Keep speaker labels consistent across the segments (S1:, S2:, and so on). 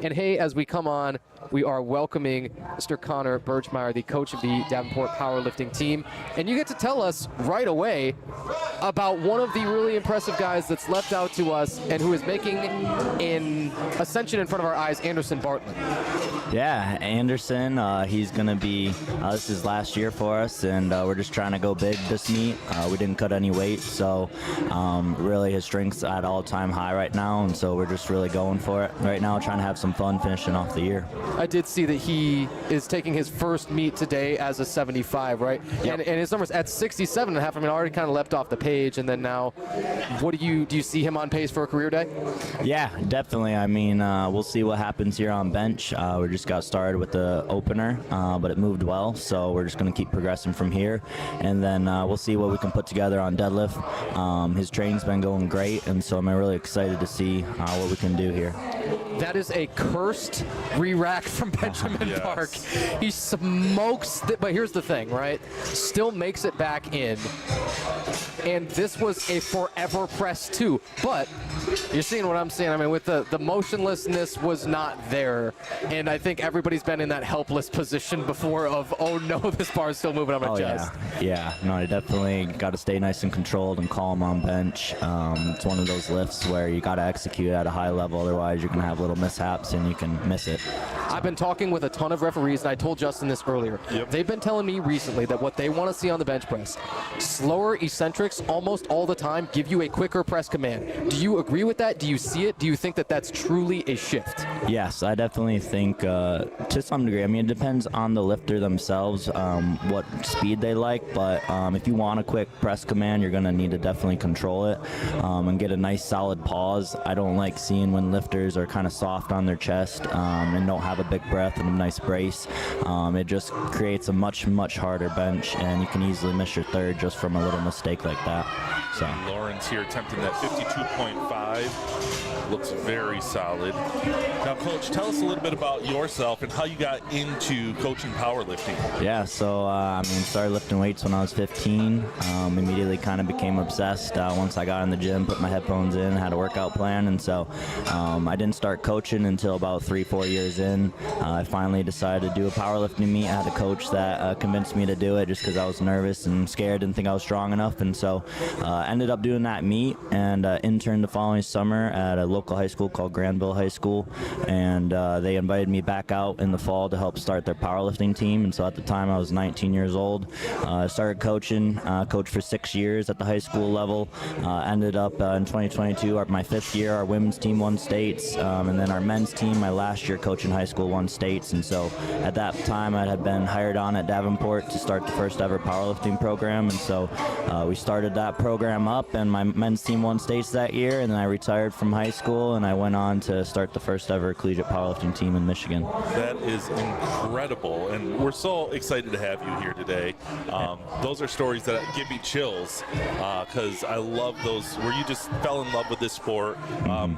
S1: And hey, as we come on, we are welcoming Mr. Conner Birchmeier, the coach of the Davenport Powerlifting team. And you get to tell us right away about one of the really impressive guys that's left out to us and who is making an ascension in front of our eyes, Anderson Bartlett.
S2: Yeah, Anderson, he's going to be, this is last year for us, and we're just trying to go big this meet. We didn't cut any weight, so really his strength's at all-time high right now, and so we're just really going for it right now, trying to have some fun finishing off the year.
S1: I did see that he is taking his first meet today as a 75, right?
S2: Yep.
S1: And his numbers at 67.5, I mean, already kind of left off the page, and then now, do you see him on pace for a career day?
S2: Yeah, definitely. I mean, we'll see what happens here on bench. We just got started with the opener, but it moved well, so we're just going to keep progressing from here, and then we'll see what we can put together on deadlift. His training's been going great, and so I'm really excited to see what we can do here.
S1: That is a cursed re-rack from Benjamin
S3: Yes.
S1: Park. He smokes, but here's the thing, right? Still makes it back in. And this was a forever press too. But you're seeing what I'm seeing. I mean, with the motionlessness was not there. And I think everybody's been in that helpless position before of, oh no, this bar is still moving on my chest.
S2: Yeah. No, I definitely got to stay nice and controlled and calm on bench. It's one of those lifts where you got to execute at a high level. Otherwise, you're going to have little mishaps and you can miss it.
S1: I've been talking with a ton of referees, and I told Justin this earlier.
S3: Yep.
S1: They've been telling me recently that what they want to see on the bench press, slower eccentrics almost all the time give you a quicker press command. Do you agree with that? Do you see it? Do you think that that's truly a shift?
S2: Yes, I definitely think to some degree. I mean, it depends on the lifter themselves, what speed they like, but if you want a quick press command, you're going to need to definitely control it and get a nice solid pause. I don't like seeing when lifters are kind of soft on their chest and don't have a big breath and a nice brace. It just creates a much, much harder bench, and you can easily miss your third just from a little mistake like that. So
S3: Lawrence here attempting that 52.5. Looks very solid. Now, Coach, tell us a little bit about yourself and how you got into coaching powerlifting.
S2: Yeah, so started lifting weights when I was 15. Immediately kind of became obsessed once I got in the gym, put my headphones in, had a workout plan, and so I didn't start coaching until about 3-4 years in. I finally decided to do a powerlifting meet. I had a coach that convinced me to do it just because I was nervous and scared, didn't think I was strong enough, and so ended up doing that meet and interned the following summer at a local high school called Granville High School, and they invited me back out in the fall to help start their powerlifting team. And so at the time I was 19 years old. I started coaching, coached for 6 years at the high school level, ended up in 2022, my 5th year, our women's team won states, and then our men's team, my last year coaching high school, won states. And so at that time I had been hired on at Davenport to start the first ever powerlifting program, and so we started that program up, and my men's team won states that year, and then I retired from high school and I went on to start the first ever collegiate powerlifting team in Michigan.
S3: That is incredible, and we're so excited to have you here today. Those are stories that give me chills because I love those where you just fell in love with this sport.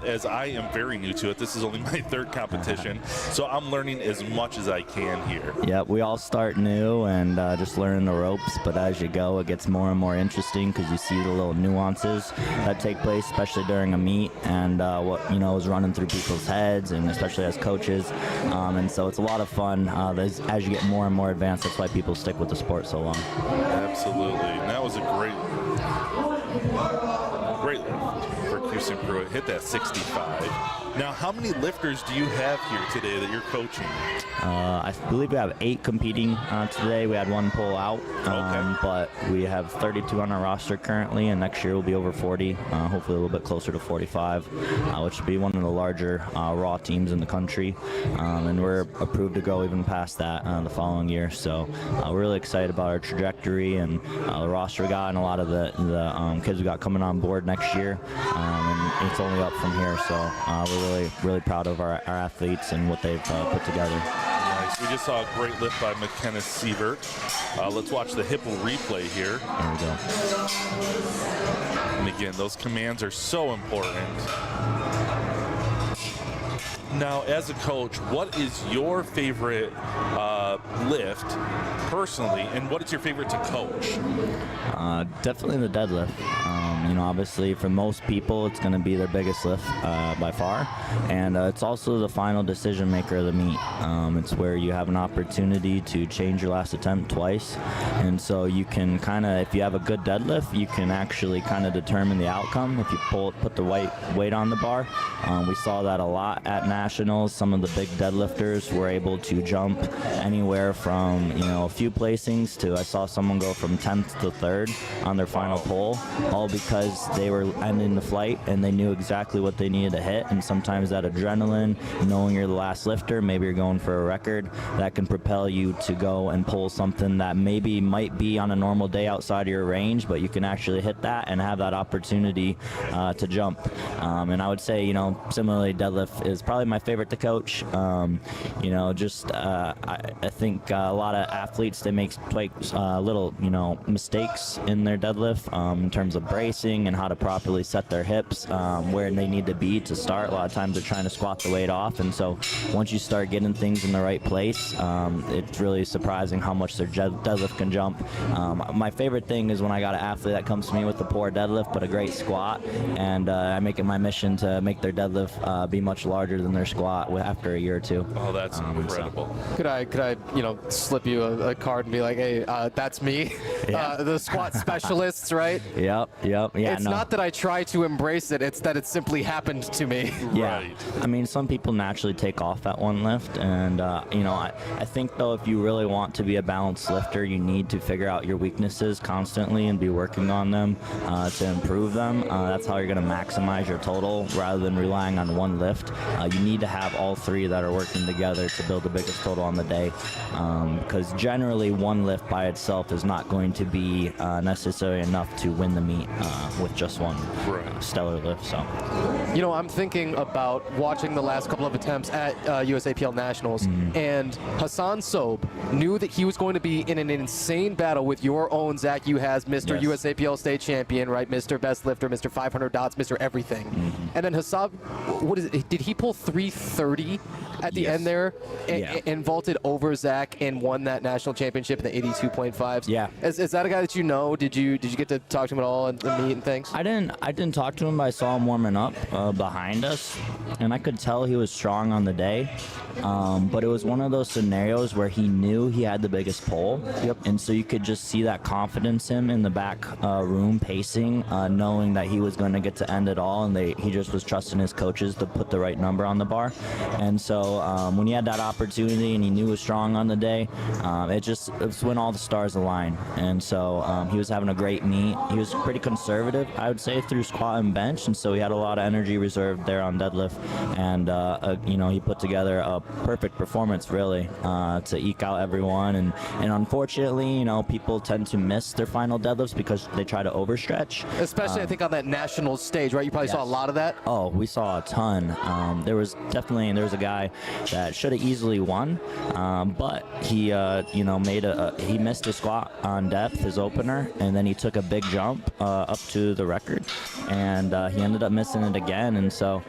S3: As I am very new to it, this is only my 3rd competition, so I'm learning as much as I can here.
S2: Yeah, we all start new and just learning the ropes, but as you go, it gets more and more interesting because you see the little nuances that take place, especially during a meet, and what is running through people's heads, and especially as coaches. And so it's a lot of fun as you get more and more advanced. That's why people stick with the sport so long.
S3: Absolutely, and that was a great for Houston Pruitt. Hit that 65. Now, how many lifters do you have here today that you're coaching?
S2: I believe we have 8 competing today. We had 1 pull out, but we have 32 on our roster currently, and next year we'll be over 40, hopefully a little bit closer to 45, which would be one of the larger raw teams in the country, and we're approved to go even past that the following year. So we're really excited about our trajectory and the roster we got and a lot of the kids we got coming on board next year, and it's only up from here. So we're really proud of our athletes and what they've put together.
S3: Nice. We just saw a great lift by McKenna Sievert. Let's watch the hip replay here.
S2: There we go.
S3: And again, those commands are so important. Now, as a coach, what is your favorite lift personally, and what is your favorite to coach?
S2: Definitely the deadlift. Obviously for most people, it's going to be their biggest lift by far. And it's also the final decision maker of the meet. It's where you have an opportunity to change your last attempt twice. And so you can if you have a good deadlift, you can actually determine the outcome if you put the weight on the bar. We saw that a lot at nationals. Some of the big deadlifters were able to jump anywhere from a few placings to, I saw someone go from 10th to 3rd on their final pull, all because they were ending the flight and they knew exactly what they needed to hit. And sometimes that adrenaline, knowing you're the last lifter, maybe you're going for a record, that can propel you to go and pull something that maybe might be on a normal day outside of your range, but you can actually hit that and have that opportunity to jump. And I would say, similarly, deadlift is probably my favorite to coach. I think a lot of athletes, they make little, mistakes in their deadlift in terms of bracing and how to properly set their hips where they need to be to start. A lot of times they're trying to squat the weight off, and so once you start getting things in the right place, it's really surprising how much their deadlift can jump. My favorite thing is when I got an athlete that comes to me with a poor deadlift but a great squat, and I make it my mission to make their deadlift be much larger than their squat after a year or two.
S3: Oh, that's incredible.
S1: Could I slip you a card and be like, hey, that's me, the squat specialists, right?
S2: Yep. Yeah.
S1: It's not that I try to embrace it; it's that it simply happened to me.
S2: Yeah.
S3: Right.
S2: I mean, some people naturally take off at one lift, and I think though, if you really want to be a balanced lifter, you need to figure out your weaknesses constantly and be working on them to improve them. That's how you're going to maximize your total rather than relying on one lift. You need to have all three that are working together to build the biggest total on the day, because generally one lift by itself is not going to be necessarily enough to win the meet with just one stellar lift. So,
S1: I'm thinking about watching the last couple of attempts at USAPL Nationals, and Hassan Sob knew that he was going to be in an insane battle with your own Zach Uhas, Mr.
S2: Yes.
S1: USAPL state champion, right? Mr. Best Lifter, Mr. 500 dots, Mr. Everything. And then Hassan, did he pull 330 at the end there and vaulted over Zach and won that national championship in the 82.5s?
S2: Yeah.
S1: Is that a guy that you know? Did you get to talk to him at all in the meet and things?
S2: I didn't talk to him, but I saw him warming up behind us, and I could tell he was strong on the day. But it was one of those scenarios where he knew he had the biggest pull. Yep. And so you could just see that confidence in him in the back room pacing, knowing that he was going to get to end it all, and he just was trusting his coaches to put the right number on the bar. And so when he had that opportunity and he knew he was strong on the day, it's when all the stars align. And so he was having a great meet. He was pretty conservative, I would say, through squat and bench, and so he had a lot of energy reserved there on deadlift. And he put together a perfect performance, really, to eke out everyone. And unfortunately, people tend to miss their final deadlifts because they try to overstretch.
S1: Especially, I think, on that national stage, right? You probably saw a lot of that.
S2: Oh, we saw a ton. There was a guy that should have easily won, but he he missed a squat on depth, his opener, and then he took a big jump up to the record, and he ended up missing it again. And so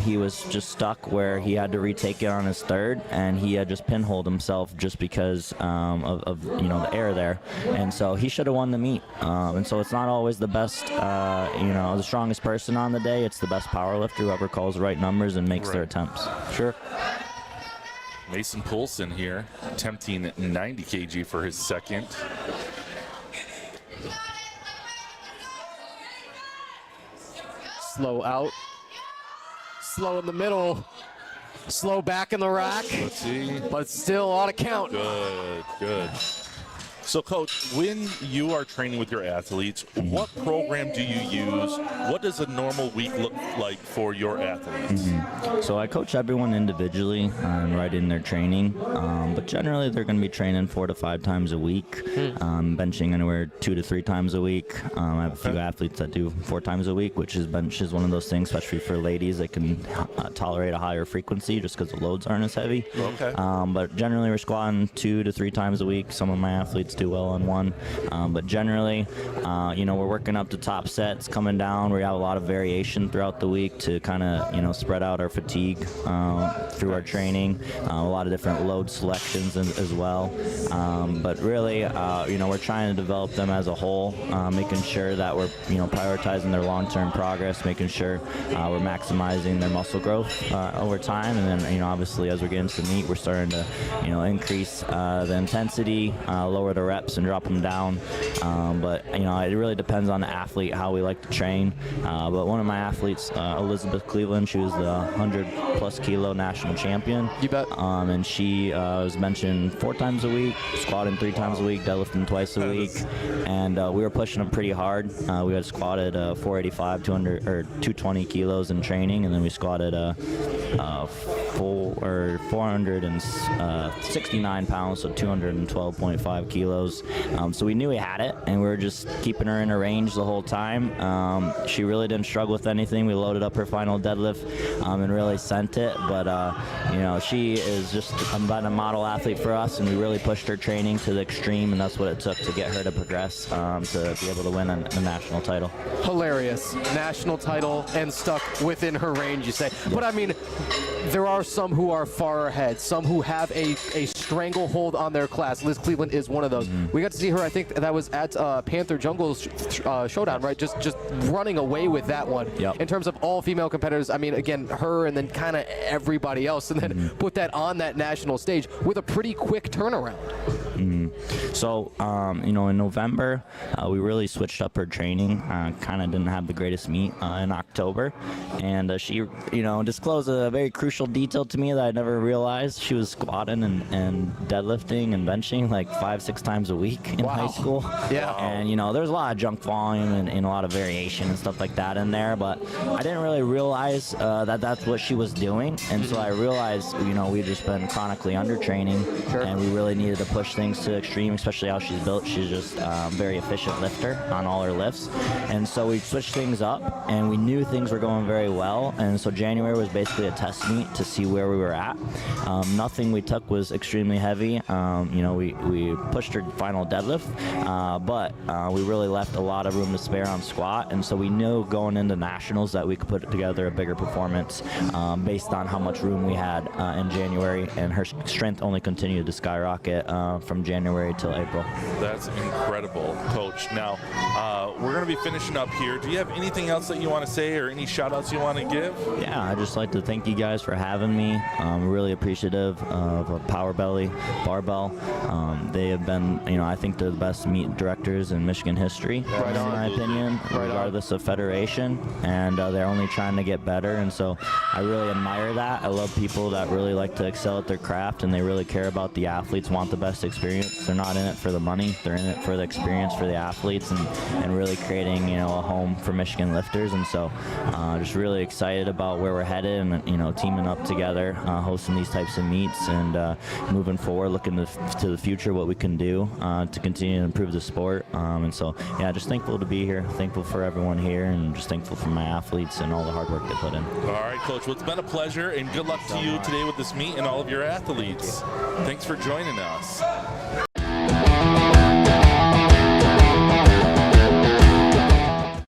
S2: he was just stuck where he had to retake it on his third, and he had just pinholed himself just because of the air there. And so he should have won the meet. And so it's not always the best, the strongest person on the day. It's the best power lifter, whoever calls the right numbers and makes their attempts.
S1: Sure.
S3: Mason Poulsen here, attempting 90 kg for his second.
S1: Slow out. Slow in the middle. Slow back in the rack.
S3: Let's see.
S1: But still on a count.
S3: Good. So, Coach, when you are training with your athletes, what program do you use? What does a normal week look like for your athletes?
S2: So I coach everyone individually right in their training, but generally they're going to be training 4 to 5 times a week, benching anywhere 2 to 3 times a week. I have a few athletes that do 4 times a week, which is bench is one of those things, especially for ladies that can tolerate a higher frequency just because the loads aren't as heavy.
S3: Okay.
S2: But generally we're squatting 2 to 3 times a week. Some of my athletes do well on one. But generally, we're working up to top sets, coming down. We have a lot of variation throughout the week to kind of, spread out our fatigue through our training. A lot of different load selections as well. But really, we're trying to develop them as a whole, making sure that we're, prioritizing their long-term progress, making sure we're maximizing their muscle growth over time. And then, obviously, as we're getting to the meet, we're starting to, increase the intensity, lower the reps, and drop them down. But it really depends on the athlete how we like to train. But one of my athletes, Elizabeth Cleveland, she was the 100+ kilo national champion.
S1: You bet.
S2: And she was mentioned 4 times a week, squatting 3 times a week, deadlifting twice a week, and we were pushing them pretty hard. We had squatted 485, 220 kilos in training, and then we squatted 469 pounds, so 212.5 kilos. So we knew we had it, and we were just keeping her in her range the whole time. She really didn't struggle with anything. We loaded up her final deadlift and really sent it. But she is just a model athlete for us, and we really pushed her training to the extreme, and that's what it took to get her to progress to be able to win a national title.
S1: Hilarious. National title and stuck within her range, you say. Yes. But I mean, there are some who are far ahead, some who have a stranglehold on their class. Liz Cleveland is one of those. Mm-hmm. We got to see her, I think that was at Panther Jungle's showdown, right? Just running away with that one.
S2: Yep.
S1: In terms of all female competitors, I mean, again, her and then kind of everybody else, and then put that on that national stage with a pretty quick turnaround.
S2: Mm-hmm. So, in November, we really switched up her training. Kind of didn't have the greatest meet in October, and she, disclosed a very crucial detail to me that I never realized. She was squatting and deadlifting and benching like 5-6 times a week in high school.
S1: Yeah.
S2: And there's a lot of junk volume and a lot of variation and stuff like that in there, but I didn't really realize that that's what she was doing. And so I realized, we'd just been chronically undertraining, and we really needed to push things to extreme, especially how she's built. She's just very efficient lifter on all her lifts. And so we switched things up, and we knew things were going very well. And so January was basically a test meet to see where we were at. Nothing we took was extremely heavy. We pushed her final deadlift, but we really left a lot of room to spare on squat. And so we knew going into nationals that we could put together a bigger performance based on how much room we had in January. And her strength only continued to skyrocket from January till April.
S3: That's incredible, Coach. Now, we're going to be finishing up here. Do you have anything else that you want to say or any shout-outs you want to give?
S2: Yeah, I'd just like to thank you guys for having me. I'm really appreciative of Power Belly Barbell. They have been, I think they're the best meet directors in Michigan history, in my opinion, regardless of federation, and they're only trying to get better, and so I really admire that. I love people that really like to excel at their craft, and they really care about the athletes, want the best experience. They're not in it for the money, they're in it for the experience for the athletes, and really creating, a home for Michigan lifters. And so just really excited about where we're headed, and teaming up together, hosting these types of meets, and moving forward, looking to the future, what we can do to continue to improve the sport. And so, just thankful to be here, thankful for everyone here, and just thankful for my athletes and all the hard work they put in.
S3: All right, Coach. Well, it's been a pleasure, and good luck to you today with this meet and all of your athletes. Thanks for joining us.